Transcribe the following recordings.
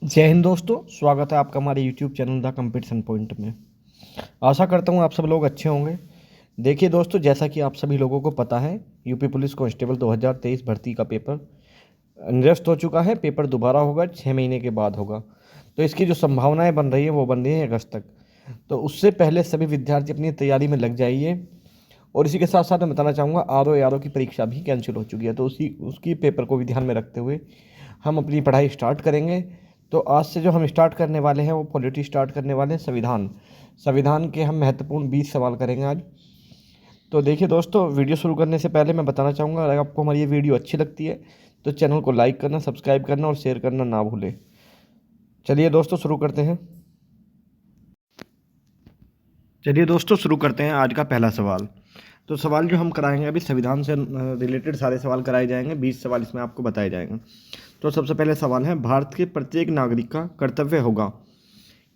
जय हिंद दोस्तों, स्वागत है आपका हमारे YouTube channel the competition point में। आशा करता हूँ आप सब लोग अच्छे होंगे। देखिए दोस्तों, जैसा कि आप सभी लोगों को पता है, यूपी पुलिस कांस्टेबल 2023 भर्ती का पेपर निरस्त हो चुका है। पेपर दोबारा होगा, 6 महीने के बाद होगा। तो इसकी जो संभावनाएं बन रही हैं वो बन रही हैं अगस्त तक। तो उससे पहले सभी विद्यार्थी अपनी तैयारी में लग जाइए। और इसी के साथ साथ मैं बताना चाहूँगा, आर की परीक्षा भी कैंसिल हो चुकी है। तो उसकी पेपर को भी ध्यान में रखते हुए हम अपनी पढ़ाई स्टार्ट करेंगे। तो आज से जो हम स्टार्ट करने वाले हैं वो पॉलिटी स्टार्ट करने वाले हैं, संविधान। संविधान के हम महत्वपूर्ण 20 सवाल करेंगे आज। तो देखिए दोस्तों, वीडियो शुरू करने से पहले मैं बताना चाहूँगा, अगर आपको हमारी ये वीडियो अच्छी लगती है तो चैनल को लाइक करना, सब्सक्राइब करना और शेयर करना ना भूलें। चलिए दोस्तों, शुरू करते हैं। चलिए दोस्तों, शुरू करते हैं आज का पहला सवाल। तो सवाल जो हम कराएंगे अभी, संविधान से रिलेटेड सारे सवाल कराए जाएंगे। 20 सवाल इसमें आपको बताए जाएंगे। तो सबसे पहले सवाल है, भारत के प्रत्येक नागरिक का कर्तव्य होगा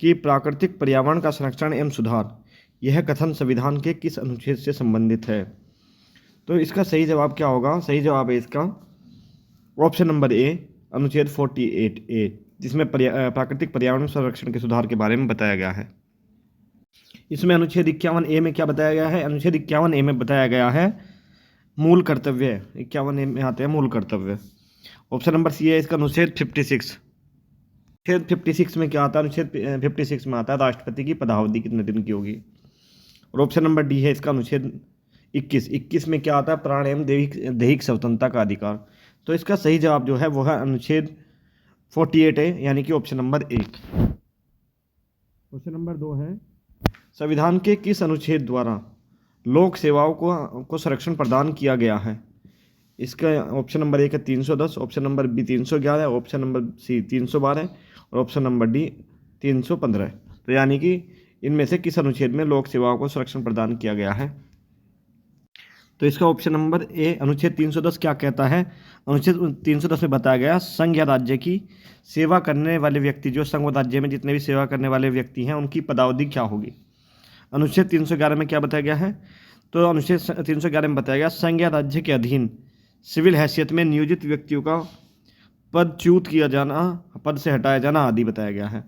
कि प्राकृतिक पर्यावरण का संरक्षण एवं सुधार। यह कथन संविधान के किस अनुच्छेद से संबंधित है? तो इसका सही जवाब क्या होगा? सही जवाब है इसका ऑप्शन नंबर ए, अनुच्छेद 48A, जिसमें प्राकृतिक पर्यावरण संरक्षण के सुधार के बारे में बताया गया है। इसमें अनुच्छेद 51A में क्या बताया गया है? अनुच्छेद 51A में बताया गया है मूल कर्तव्य। 51A में आते हैं मूल कर्तव्य। ऑप्शन नंबर सी है इसका अनुच्छेद 56। अनुच्छेद 56 में क्या आता है? अनुच्छेद 56 में आता है राष्ट्रपति की पदावधि कितने दिन की होगी। और ऑप्शन नंबर डी है इसका अनुच्छेद 21। 21 में क्या आता है? प्राण एवं दैहिक स्वतंत्रता का अधिकार। तो इसका सही जवाब जो है वो है अनुच्छेद 48 है, यानी कि ऑप्शन नंबर 1। क्वेश्चन नंबर 2 है, संविधान के किस अनुच्छेद द्वारा लोक सेवाओं को संरक्षण प्रदान किया गया है? इसका ऑप्शन नंबर 1 है 310, option number B 311, option number C 312 और ऑप्शन नंबर डी 315। तो यानी कि इनमें से किस अनुच्छेद में लोक सेवाओं को संरक्षण प्रदान किया गया है? तो इसका ऑप्शन नंबर ए, अनुच्छेद 310 क्या कहता है? अनुच्छेद 310 में बताया गया, संघ या राज्य की सेवा करने वाले व्यक्ति, जो संघ और राज्य में जितने भी सेवा करने वाले व्यक्ति हैं उनकी पदावधि क्या होगी। अनुच्छेद 311 में क्या बताया गया है? तो अनुच्छेद 311 में बताया गया, संघ या राज्य के अधीन सिविल हैसियत में नियोजित व्यक्तियों का पदच्युत किया जाना, पद से हटाया जाना आदि बताया गया है।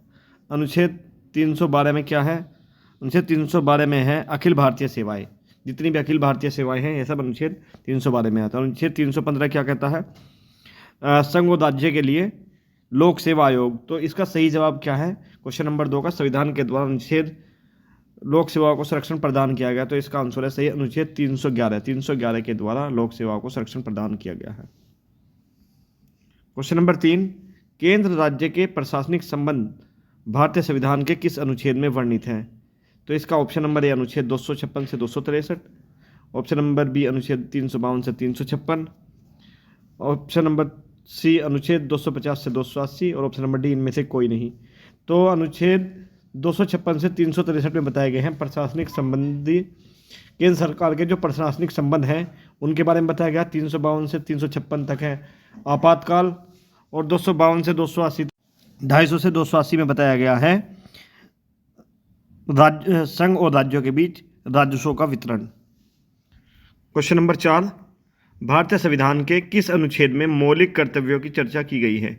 अनुच्छेद 312 में क्या है? अनुच्छेद 312 में है अखिल भारतीय सेवाएं। जितनी भी अखिल भारतीय सेवाएं हैं ये सब अनुच्छेद 312 में आता है। अनुच्छेद 315 क्या कहता है? संघ और राज्य के लिए लोक सेवा आयोग। तो इसका सही जवाब क्या है? क्वेश्चन नंबर 2 का, संविधान के द्वारा अनुच्छेद लोक सेवाओं को संरक्षण प्रदान किया गया। तो इसका आंसर है सही अनुच्छेद 311 के द्वारा लोक सेवाओं को संरक्षण प्रदान किया गया है। क्वेश्चन नंबर 3, केंद्र राज्य के प्रशासनिक संबंध भारतीय संविधान के किस अनुच्छेद में वर्णित हैं? तो इसका ऑप्शन नंबर ए, अनुच्छेद 256 से 263, ऑप्शन नंबर बी अनुच्छेद 352 से 356, ऑप्शन नंबर सी अनुच्छेद 250 से 280 और ऑप्शन नंबर डी इनमें से कोई नहीं। तो अनुच्छेद 256 से 363 में बताए गए हैं प्रशासनिक संबंधी, केंद्र सरकार के जो प्रशासनिक संबंध हैं उनके बारे में बताया गया। 352 से 356 तक है आपातकाल, और 252 से 280, 250 से 280 में बताया गया है राज्य, संघ और राज्यों के बीच राजस्व का वितरण। क्वेश्चन नंबर 4, भारतीय संविधान के किस अनुच्छेद में मौलिक कर्तव्यों की चर्चा की गई है?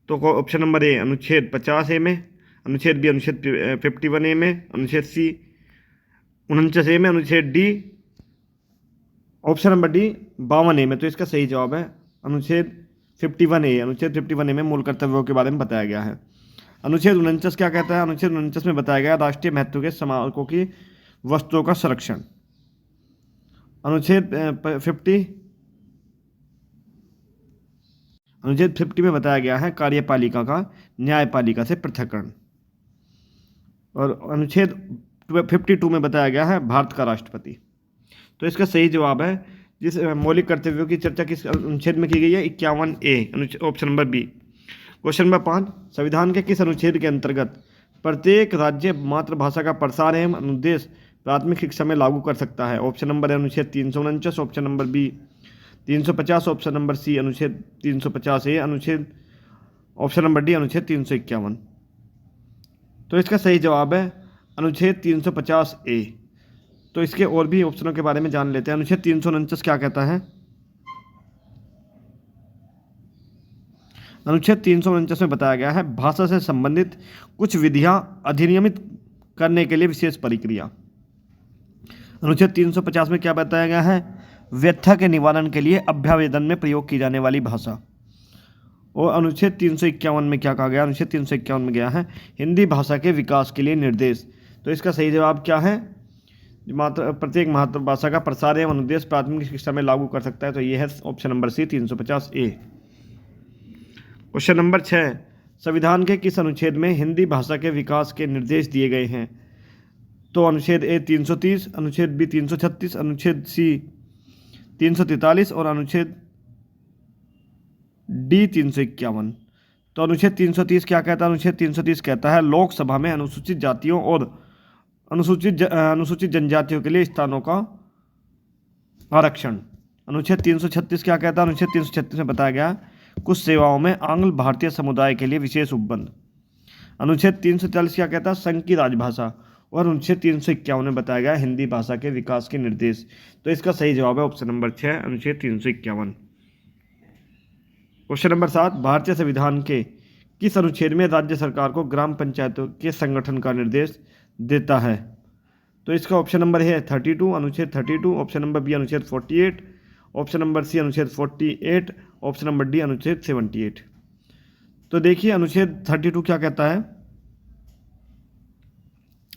तो ऑप्शन नंबर ए, अनुच्छेद 50A में, अनुच्छेद बी अनुच्छेद 51A में, अनुच्छेद सी 49A में, अनुच्छेद D, option number D 52A में। तो इसका सही जवाब है अनुच्छेद 51A। अनुच्छेद 51A में मूल कर्तव्यों के बारे में बताया गया है। अनुच्छेद 49 क्या कहता है? अनुच्छेद 49 में बताया गया राष्ट्रीय महत्व के स्मारकों की वस्तुओं का संरक्षण। अनुच्छेद 50 में बताया गया है कार्यपालिका का न्यायपालिका से पृथक्करण। और अनुच्छेद 52 में बताया गया है भारत का राष्ट्रपति। तो इसका सही जवाब है, जिस मौलिक कर्तव्यों की चर्चा किस अनुच्छेद में की गई है? 51A, option number B. Question number 5, संविधान के किस अनुच्छेद के अंतर्गत प्रत्येक राज्य मातृभाषा का प्रसार एवं अनुदेश प्राथमिक शिक्षा में लागू कर सकता है? ऑप्शन नंबर अनुच्छेद 349, option number B 350, option number C अनुच्छेद 350A, अनुच्छेद ऑप्शन नंबर डी अनुच्छेद 351। तो इसका सही जवाब है अनुच्छेद 350A। तो इसके और भी ऑप्शनों के बारे में जान लेते हैं। अनुच्छेद 349 क्या कहता है? अनुच्छेद 349 में बताया गया है भाषा से संबंधित कुछ विधियां अधिनियमित करने के लिए विशेष प्रक्रिया। अनुच्छेद 350 में क्या बताया गया है, व्यथा के निवारण के लिए अभ्यावेदन में प्रयोग की जाने वाली भाषा। और अनुच्छेद 351 में क्या कहा गया, अनुच्छेद 351 में गया है हिंदी भाषा के विकास के लिए निर्देश। तो इसका सही जवाब क्या है, प्रत्येक मातृभाषा का प्रसार एवं अनुदेश प्राथमिक शिक्षा में लागू कर सकता है। तो ये है ऑप्शन नंबर सी 350A। क्वेश्चन नंबर 6, संविधान के किस अनुच्छेद में हिंदी भाषा के विकास के निर्देश दिए गए हैं। तो अनुच्छेद ए 330, अनुच्छेद बी 336, अनुच्छेद सी 343 और अनुच्छेद डी 351। तो अनुच्छेद 330 क्या कहता है, अनुच्छेद 330 कहता है लोकसभा में अनुसूचित जातियों और अनुसूचित जनजातियों के लिए स्थानों का आरक्षण। अनुच्छेद 336 क्या कहता है, अनुच्छेद 336 में बताया गया कुछ सेवाओं में आंग्ल भारतीय समुदाय के लिए विशेष उपबंध। अनुच्छेद 340 क्या कहता है, संघ की राजभाषा। और अनुच्छेद 351 में बताया गया हिंदी भाषा के विकास के निर्देश। तो इसका सही जवाब है ऑप्शन नंबर 6 अनुच्छेद 351। क्वेश्चन नंबर 7, भारतीय संविधान के किस अनुच्छेद में राज्य सरकार को ग्राम पंचायतों के संगठन का निर्देश देता है। तो इसका ऑप्शन नंबर है 32, अनुच्छेद 32, ऑप्शन नंबर बी अनुच्छेद 48, ऑप्शन नंबर सी अनुच्छेद 48, ऑप्शन नंबर डी अनुच्छेद 78। तो देखिए अनुच्छेद 32 क्या कहता है,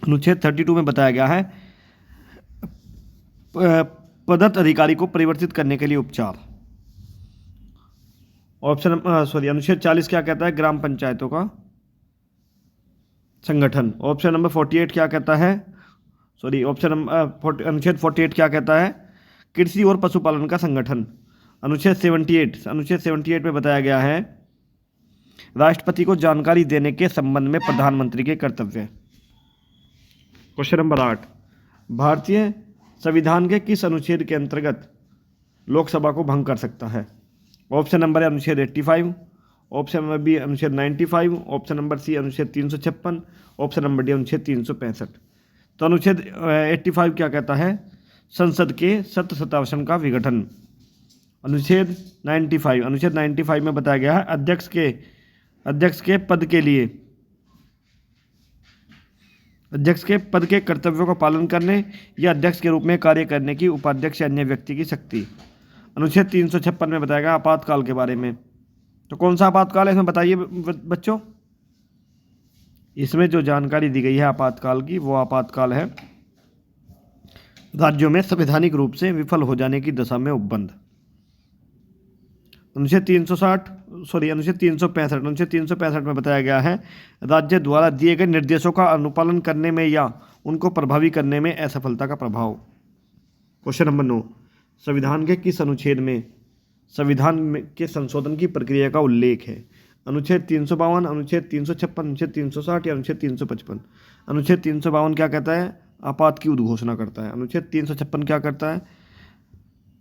अनुच्छेद 32 में बताया गया है पदस्थ अधिकारी को परिवर्तित करने के लिए उपचार। अनुच्छेद 40 क्या कहता है, ग्राम पंचायतों का संगठन। ऑप्शन नंबर 48 क्या कहता है, अनुच्छेद 48 क्या कहता है, कृषि और पशुपालन का संगठन। अनुच्छेद 78 में बताया गया है राष्ट्रपति को जानकारी देने के संबंध में प्रधानमंत्री के कर्तव्य। क्वेश्चन नंबर 8, भारतीय संविधान के किस अनुच्छेद के अंतर्गत लोकसभा को भंग कर सकता है। ऑप्शन नंबर है अनुच्छेद 85, ऑप्शन नंबर बी अनुच्छेद 95, ऑप्शन नंबर सी अनुच्छेद 356, ऑप्शन नंबर डी अनुच्छेद 365। तो अनुच्छेद 85 क्या कहता है, संसद के सत्य सत्तावशन का विघटन। अनुच्छेद 95 में बताया गया है अध्यक्ष के पद के कर्तव्यों का पालन करने या अध्यक्ष के रूप में कार्य करने की उपाध्यक्ष या अन्य व्यक्ति की शक्ति। अनुच्छेद 356 में बताया गया आपातकाल के बारे में। तो कौन सा आपातकाल है इसमें बताइए बच्चों। इसमें जो जानकारी दी गई है आपातकाल की, वो आपातकाल है राज्यों में संवैधानिक रूप से विफल हो जाने की दशा में उपबंध। अनुच्छेद 365 में बताया गया है राज्य द्वारा दिए गए निर्देशों का अनुपालन करने में या उनको प्रभावी करने में असफलता का प्रभाव। क्वेश्चन नंबर 9, संविधान के किस अनुच्छेद में संविधान के संशोधन की प्रक्रिया का उल्लेख है। अनुच्छेद 352, अनुच्छेद 356, अनुच्छेद 360 या अनुच्छेद 355। अनुच्छेद 352 क्या कहता है, आपात की उद्घोषणा करता है। अनुच्छेद 356 क्या करता है,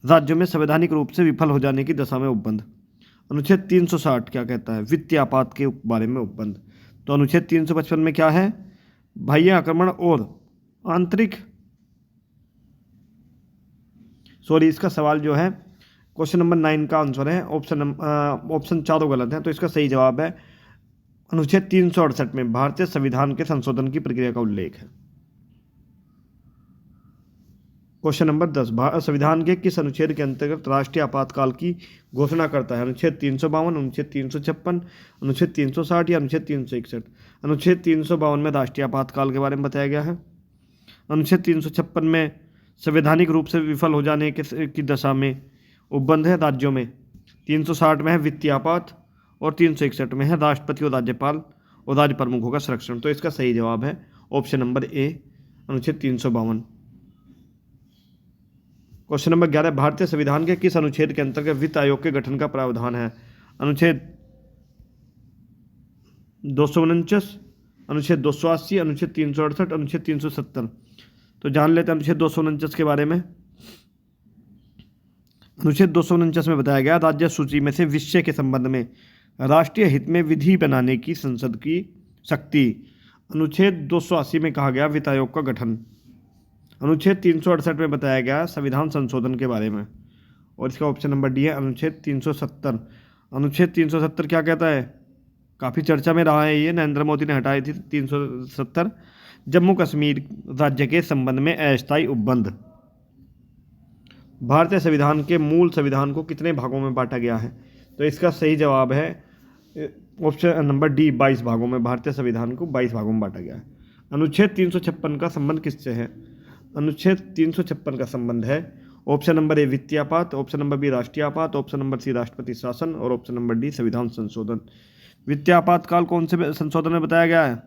राज्यों में संवैधानिक रूप से विफल हो जाने की दशा में उपबंध। अनुच्छेद 360 क्या कहता है, वित्तीय आपात के बारे में उपबंध। तो अनुच्छेद 355 में क्या है, बाह्य आक्रमण और आंतरिक इसका सवाल जो है क्वेश्चन नंबर 9 का आंसर है ऑप्शन चारों गलत हैं। तो इसका सही जवाब है अनुच्छेद 368 में भारतीय संविधान के संशोधन की प्रक्रिया का उल्लेख है। क्वेश्चन नंबर 10, संविधान के किस अनुच्छेद के अंतर्गत राष्ट्रीय आपातकाल की घोषणा करता है। अनुच्छेद 352, अनुच्छेद 356, अनुच्छेद 360 या अनुच्छेद 361। अनुच्छेद 352 में राष्ट्रीय आपातकाल के बारे में बताया गया है। अनुच्छेद 356 में संवैधानिक रूप से विफल हो जाने की दशा में उपबंध है राज्यों में। 360 में है वित्तीय आपात और 361 में है राष्ट्रपति और राज्यपाल और राज्य प्रमुखों का संरक्षण। तो इसका सही जवाब है ऑप्शन नंबर ए अनुच्छेद 352। क्वेश्चन नंबर 11, भारतीय संविधान के किस अनुच्छेद के अंतर्गत वित्त आयोग के गठन का प्रावधान है। अनुच्छेद 249, अनुच्छेद 280, अनुच्छेद 368, अनुच्छेद 370। तो जान लेते हैं अनुच्छेद 249 के बारे में। अनुच्छेद 249 में बताया गया राज्य सूची में से विषय के संबंध में राष्ट्रीय हित में विधि बनाने की संसद की शक्ति। अनुच्छेद 280 में कहा गया वित्त आयोग का गठन। अनुच्छेद 368 में बताया गया संविधान संशोधन के बारे में और इसका ऑप्शन नंबर डी है अनुच्छेद 370। अनुच्छेद 370 क्या कहता है? काफ़ी चर्चा में रहा है ये, नरेंद्र मोदी ने हटाई थी 370। जम्मू कश्मीर राज्य के संबंध में अस्थायी उपबंध। भारतीय संविधान के मूल संविधान को कितने भागों में बांटा गया है? तो इसका सही जवाब है ऑप्शन नंबर डी, 22 भागों में। भारतीय संविधान को 22 भागों में बांटा गया है। अनुच्छेद 356 का संबंध किससे है? अनुच्छेद 356 का संबंध है ऑप्शन नंबर ए वित्तीय आपात, ऑप्शन नंबर बी राष्ट्रीय आपात, ऑप्शन नंबर सी राष्ट्रपति शासन और ऑप्शन नंबर डी संविधान संशोधन। वित्तीय आपातकाल कौन से संशोधन में बताया गया है?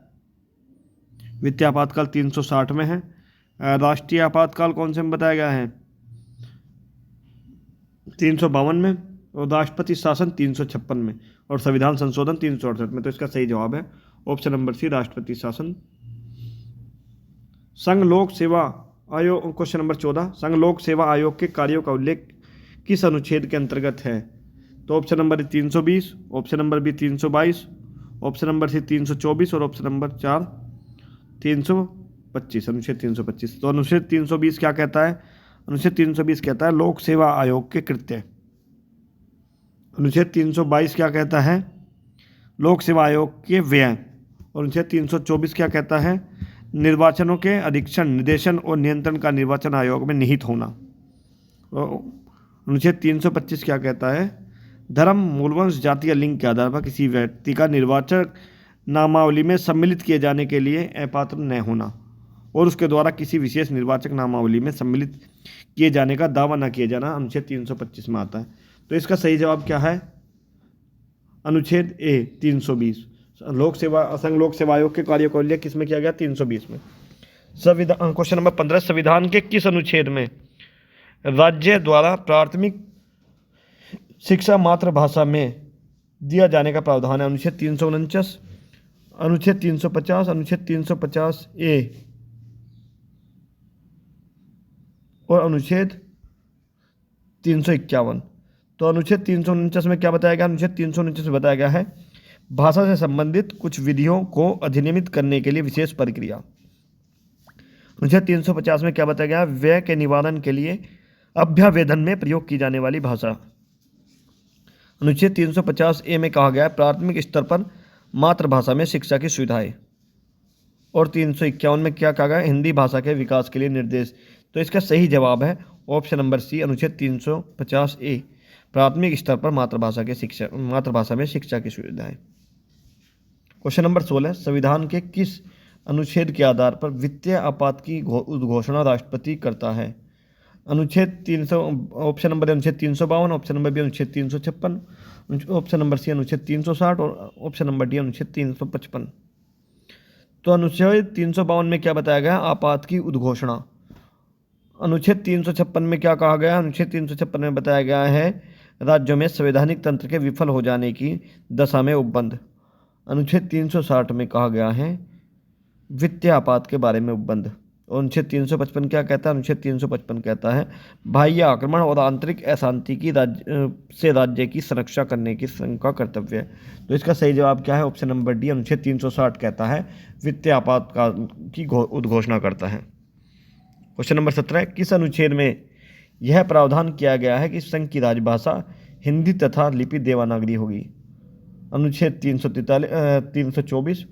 वित्तीय आपातकाल 360 में है। राष्ट्रीय आपातकाल कौन से में बताया गया है? 352 में। और राष्ट्रपति शासन 356 में और संविधान संशोधन 368 में। तो इसका सही जवाब है ऑप्शन नंबर सी राष्ट्रपति शासन। संघ लोक सेवा आयोग, क्वेश्चन नंबर 14, संघ लोक सेवा आयोग के कार्यों का उल्लेख किस अनुच्छेद के अंतर्गत है? तो option number 320, option number B 322, option number C 324 और ऑप्शन नंबर 4 325, अनुच्छेद 325। तो अनुच्छेद 320 क्या कहता है? अनुच्छेद 320 कहता है लोक सेवा आयोग के कृत्य। अनुच्छेद 322 क्या कहता है? लोक सेवा आयोग के व्यय। और अनुच्छेद 324 क्या कहता है? निर्वाचनों के अधीक्षण, निदेशन और नियंत्रण का निर्वाचन आयोग में निहित होना। अनुच्छेद 325 क्या कहता है? धर्म, मूलवंश, जाति या लिंग के आधार पर किसी व्यक्ति का निर्वाचक नामावली में सम्मिलित किए जाने के लिए अपात्र न होना और उसके द्वारा किसी विशेष निर्वाचक नामावली में सम्मिलित किए जाने का दावा न किए जाना अनुच्छेद 325 में आता है। तो इसका सही जवाब क्या है? अनुच्छेद ए 320। लोक सेवा, संघ लोक सेवा आयोग के कार्यों का उल्लेख किसमें किया गया? 320 में। संविधान, क्वेश्चन नंबर 15, संविधान के किस अनुच्छेद में राज्य द्वारा प्राथमिक शिक्षा मातृभाषा में दिया जाने का प्रावधान है? अनुच्छेद 349, अनुच्छेद 350, अनुच्छेद 350 ए और अनुच्छेद 351। तो अनुच्छेद 349 में क्या बताया गया? अनुच्छेद 349 में बताया गया है भाषा से संबंधित कुछ विधियों को अधिनियमित करने के लिए विशेष प्रक्रिया। अनुच्छेद 350 में क्या बताया गया? व्यय के निवारण के लिए अभ्यावेदन में प्रयोग की जाने वाली भाषा। अनुच्छेद 350 ए में कहा गया है प्राथमिक स्तर पर मातृभाषा में शिक्षा की सुविधाएं। और 351 में क्या कहा गया? हिंदी भाषा के विकास के लिए निर्देश। तो इसका सही जवाब है ऑप्शन नंबर सी, अनुच्छेद 350 ए, प्राथमिक स्तर पर मातृभाषा में शिक्षा की सुविधाएं। क्वेश्चन नंबर 16, संविधान के किस अनुच्छेद के आधार पर वित्तीय आपात की उद्घोषणा राष्ट्रपति करता है? अनुच्छेद 300, ऑप्शन नंबर अनुच्छेद 352, ऑप्शन नंबर बी अनुच्छेद 356, ऑप्शन नंबर सी अनुच्छेद 360 और ऑप्शन नंबर डी अनुच्छेद 355। तो अनुच्छेद 352 में क्या बताया गया? आपात की उद्घोषणा। अनुच्छेद 356 में क्या कहा गया? अनुच्छेद 356 में बताया गया है राज्यों में संवैधानिक तंत्र के विफल हो जाने की दशा में उपबंध। अनुच्छेद 360 में कहा गया है वित्तीय आपात के बारे में उपबंध। और अनुच्छेद 355 क्या कहता है? अनुच्छेद 355 कहता है बाह्य आक्रमण और आंतरिक अशांति की राज्य की सुरक्षा करने की संघ का कर्तव्य है। तो इसका सही जवाब क्या है? ऑप्शन नंबर डी, अनुच्छेद 360 कहता है वित्तीय आपात की उद्घोषणा करता है। क्वेश्चन नंबर 17, किस अनुच्छेद में यह प्रावधान किया गया है कि संघ की राजभाषा हिंदी तथा लिपि देवनागरी होगी? अनुच्छेद 324,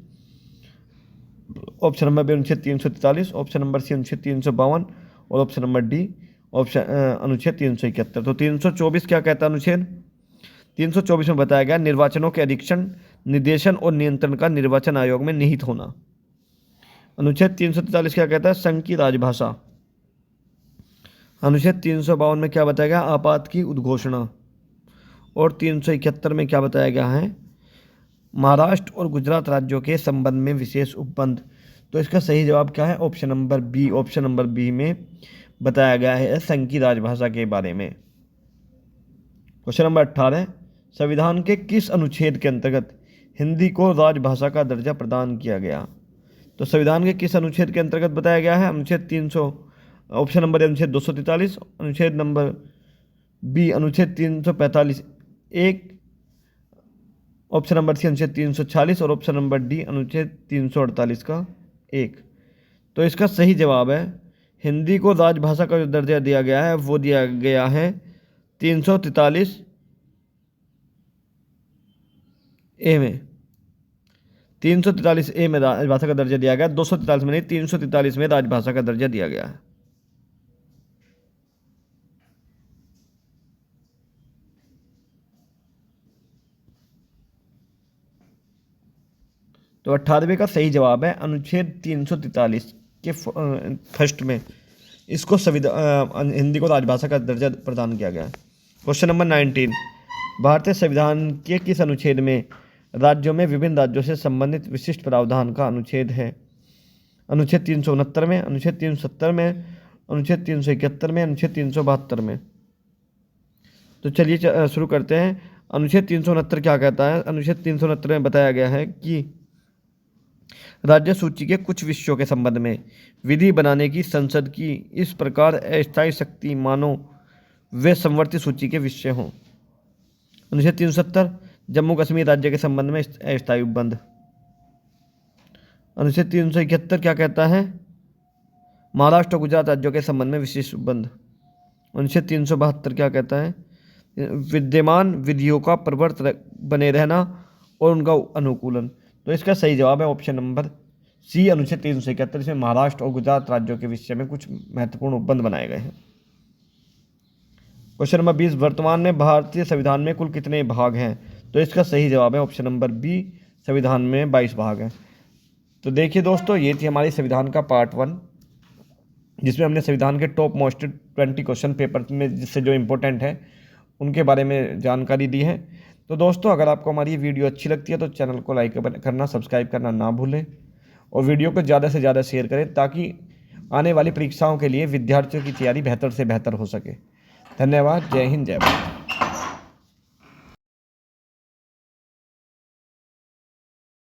ऑप्शन नंबर बी अनुच्छेद 343, ऑप्शन नंबर सी अनुच्छेद 352 और ऑप्शन नंबर डी अनुच्छेद 371। तो 324 क्या कहता है? अनुच्छेद 324 में बताया गया निर्वाचनों के अधीक्षण, निदेशन और नियंत्रण का निर्वाचन आयोग में निहित होना। अनुच्छेद 343 क्या कहता है? संघ की राजभाषा। अनुच्छेद 352 में क्या बताया गया? आपात की उद्घोषणा। और 371 में क्या बताया गया है? महाराष्ट्र और गुजरात राज्यों के संबंध में विशेष उपबंध। तो इसका सही जवाब क्या है? Option number B, option number B में बताया गया है संघ की राजभाषा के बारे में। क्वेश्चन नंबर 18, संविधान के किस अनुच्छेद के अंतर्गत हिंदी को राजभाषा का दर्जा प्रदान किया गया? तो संविधान के किस अनुच्छेद के अंतर्गत बताया गया है? अनुच्छेद 300, ऑप्शन नंबर अनुच्छेद 243, अनुच्छेद नंबर बी अनुच्छेद 345 एक, ऑप्शन नंबर सी अनुच्छेद 346 और ऑप्शन नंबर डी अनुच्छेद 348 का एक। तो इसका सही जवाब है हिंदी को राजभाषा का जो दर्जा दिया गया है वो दिया गया है 343 ए में 343 ए में राजभाषा का दर्जा दिया गया, 243 में नहीं 343 में राजभाषा का दर्जा दिया गया है। तो 98 का सही जवाब है अनुच्छेद 343 के फर्स्ट में इसको संविधान हिंदी को राजभाषा का दर्जा प्रदान किया गया है। क्वेश्चन नंबर 19, भारतीय संविधान के किस अनुच्छेद में राज्यों में विभिन्न राज्यों से संबंधित विशिष्ट प्रावधान का अनुच्छेद है? अनुच्छेद 369 में, अनुच्छेद 370 में, अनुच्छेद 371 में, अनुच्छेद 372 में। तो चलिए शुरू करते हैं। अनुच्छेद 369 क्या कहता है? अनुच्छेद 369 में बताया गया है कि राज्य सूची के कुछ विषयों के संबंध में विधि बनाने की संसद की इस प्रकार अस्थायी शक्ति मानो वे संवर्ती सूची के विषय हों। अनुच्छेद 370 जम्मू कश्मीर राज्य के संबंध में अस्थायी उपबंध। अनुच्छेद 371 क्या कहता है? महाराष्ट्र और गुजरात राज्यों के संबंध में विशेष उपबंध। अनुच्छेद 372 क्या कहता है? विद्यमान विधियों का प्रवर्तन बने रहना और उनका अनुकूलन। तो इसका सही जवाब है ऑप्शन नंबर सी, अनुच्छेद 371। इसमें महाराष्ट्र और गुजरात राज्यों के विषय में कुछ महत्वपूर्ण उपबंध बनाए गए हैं। क्वेश्चन नंबर 20, वर्तमान में भारतीय संविधान में कुल कितने भाग हैं? तो इसका सही जवाब है ऑप्शन नंबर बी, संविधान में 22 भाग हैं। तो देखिए दोस्तों, ये थी हमारी संविधान का पार्ट 1, जिसमें हमने संविधान के टॉप मोस्ट 20 क्वेश्चन पेपर में जिससे जो इम्पोर्टेंट है उनके बारे में जानकारी दी है। तो दोस्तों, अगर आपको हमारी वीडियो अच्छी लगती है तो चैनल को लाइक करना, सब्सक्राइब करना ना भूलें और वीडियो को ज़्यादा से ज़्यादा शेयर करें ताकि आने वाली परीक्षाओं के लिए विद्यार्थियों की तैयारी बेहतर से बेहतर हो सके। धन्यवाद। जय हिंद, जय भारत।